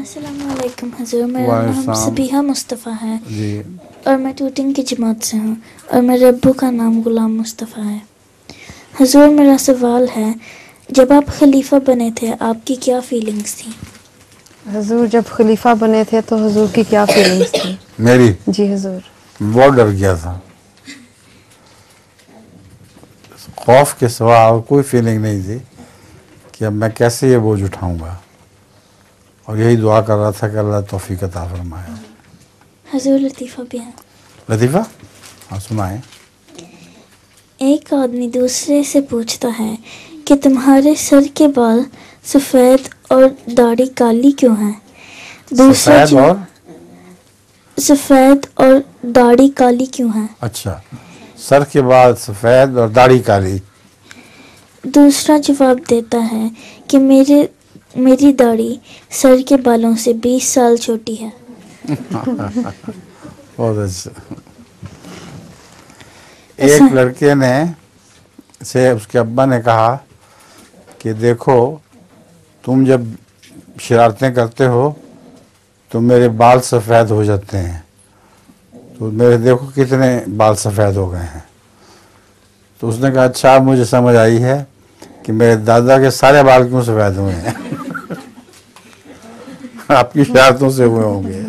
अस्सलामुअलैकुम हुज़ूर, मेरा नाम सबिहा मुस्तफ़ा है जी। और मैं टूटिंग की जमात से हूँ और मेरे अब्बू का नाम गुलाम मुस्तफ़ा है। हुज़ूर, मेरा सवाल है, जब आप खलीफा बने थे आपकी क्या फीलिंग्स थी? हुज़ूर, जब खलीफा बने थे तो हुज़ूर की क्या फीलिंग्स थी? मेरी जी हुज़ूर। बहुत डर गया था, खौफ के सिवा और कोई फीलिंग नहीं थी कि अब मैं कैसे ये बोझ उठाऊंगा, और यही दुआ कर रहा था कि अल्लाह तौफीक अता फरमाए। हुज़ूर, लतीफ़ा भी है। लतीफ़ा? हाँ, सुनाएं। एक आदमी दूसरे से पूछता है कि तुम्हारे सर के बाल सफ़ेद और दाढ़ी काली क्यों है? दूसरा सफ़ेद और दाढ़ी काली क्यों है? अच्छा, सर के बाल सफ़ेद और दाढ़ी काली। दूसरा जवाब देता है कि मेरी दाढ़ी सर के बालों से 20 साल छोटी है। बहुत अच्छा। एक लड़के ने से उसके अब्बा ने कहा कि देखो, तुम जब शरारतें करते हो तो मेरे बाल सफ़ेद हो जाते हैं, तो मेरे देखो कितने बाल सफ़ेद हो गए हैं। तो उसने कहा, अच्छा मुझे समझ आई है कि मेरे दादा के सारे बाल क्यों सफ़ेद हुए हैं। आपकी शरारतों से हुए होंगे।